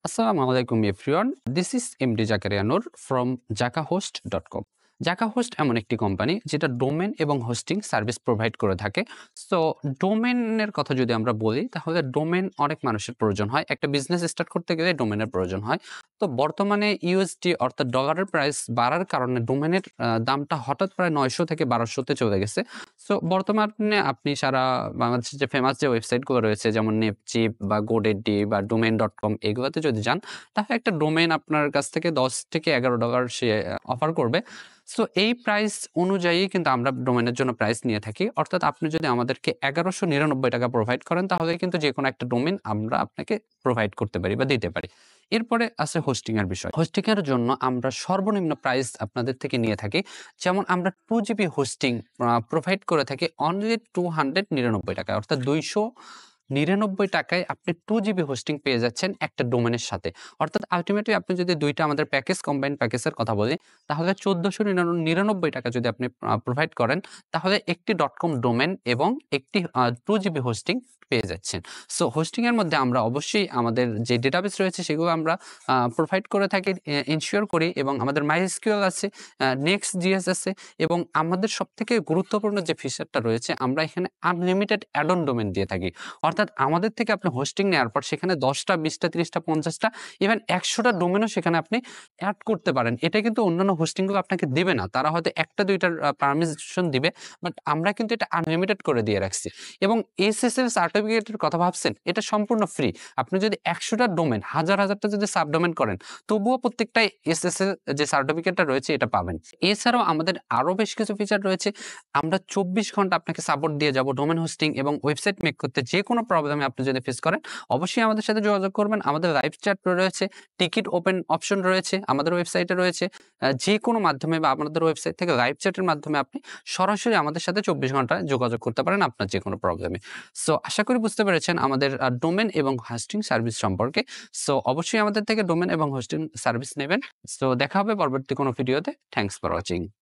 Assalamu alaikum everyone. This is MD Zakaria Noor from jakahost.com. জাকাহোস্ট এমন একটি company যেটা domain এবং হোস্টিং সার্ভিস প্রোভাইড করে থাকে। সো ডোমেনের কথা যদি আমরা বলি তাহলে ডোমেন অনেক মানুষের প্রয়োজন হয়। একটা বিজনেস স্টার্ট করতে গেলে ডোমেনের প্রয়োজন হয়। তো বর্তমানে ইউএসডি অর্থাৎ ডলারের প্রাইস বাড়ার কারণে ডোমেনের দামটা হঠাৎ প্রায় 900 থেকে 1200-তে চলে গেছে। সো বর্তমানে আপনি সারা বাংলাদেশের যে ফেমাস যে ওয়েবসাইটগুলো রয়েছে যেমন নেপচিপ বা গোডেডি বা domain.com এগুলোতে যদি যান তাহলে একটা ডোমেন আপনার কাছ থেকে $10 থেকে $11 সে অফার করবে। সো এই প্রাইস অনুযায়ী কিন্তু আমরা ডোমেনের জন্য প্রাইস নিয়ে থাকি। অর্থাৎ আপনি যদি আমাদেরকে $1199 প্রোভাইড করেন তাহলে কিন্তু যেকোনো একটা ডোমেন আমরা আপনাকে প্রোভাইড করতে পারি বা দিতে পারি। এরপরে আছে হোস্টিং এর বিষয়। হোস্টিং এর জন্য আমরা সর্বনিম্ন প্রাইস আপনাদের থেকে নিয়ে থাকি। যেমন আমরা 2GB হোস্টিং প্রোভাইড করে থাকি অনলি $299 অর্থাৎ $299 আপনি 2GB হোস্টিং পেয়ে যাচ্ছেন একটা ডোমেনের সাথে। অর্থাৎ আল্টিমেটলি আপনি যদি দুইটা আমাদের প্যাকেজ কম্বাইন প্যাকেজের কথা বলি তাহলে $1499 যদি আপনি প্রোভাইড করেন তাহলে একটি .com ডোমেন এবং একটি 2GB হোস্টিং পেয়ে যাচ্ছেন। সো হোস্টিং এর মধ্যে আমরা অবশ্যই আমাদের যে ডেটাবেস রয়েছে সেগুলো আমরা প্রোভাইড করে থাকি, এনশিওর করি এবং আমাদের MySQL আছে, Next.js আছে এবং আমাদের সবথেকে গুরুত্বপূর্ণ যে ফিচারটা রয়েছে আমরা এখানে আনলিমিটেড অ্যাড অন ডোমেন দিয়ে থাকি। অর্থাৎ আমাদের থেকে আপনি হোস্টিং নেওয়ার পর সেখানে 10টা, 20টা, 30টা, 50টা ইভেন 100টা ডোমেনও সেখানে আপনি অ্যাড করতে পারেন। এটা কিন্তু অন্যান্য হোস্টিংগুলো আপনাকে দিবে না। তারা হয়তো 1টা 2টার পারমিশন দিবে, বাট আমরা কিন্তু এটা আনলিমিটেড করে দিয়ে রাখছি। এবং SSL সার্টিফিকেটের কথা ভাবছেন, এটা সম্পূর্ণ ফ্রি। আপনি যদি 100টা ডোমেন, হাজারটা যদি সাবডোমেন করেন, তবুও প্রত্যেকটাই SSL যে সার্টিফিকেটটা রয়েছে এটা পাবেন। এছাড়াও আমাদের আরো বেশ কিছু ফিচার রয়েছে। আমরা 24 ঘন্টা আপনাকে সাপোর্ট দিয়ে যাব ডোমেন হোস্টিং এবং ওয়েবসাইট মেক করতে। যেকোনো প্রবলেমে আপনি যদি ফেস করেন অবশ্যই আমাদের সাথে যোগাযোগ করবেন। আমাদের লাইভ চ্যাট রয়েছে, টিকিট ওপেন অপশন রয়েছে, আমাদের ওয়েবসাইটে রয়েছে। যেকোনো মাধ্যমে বা আমাদের ওয়েবসাইট থেকে লাইভ চ্যাটের মাধ্যমে আপনি সরাসরি আমাদের সাথে 24 ঘন্টায় যোগাযোগ করতে পারেন আপনার যেকোনো প্রবলেমে। সো আশা করি বুঝতে পেরেছেন আমাদের ডোমেন এবং হোস্টিং সার্ভিস সম্পর্কে। সো অবশ্যই আমাদের থেকে ডোমেন এবং হোস্টিং সার্ভিস নেবেন। সো দেখা হবে পরবর্তী কোনো ভিডিওতে। Thanks for watching.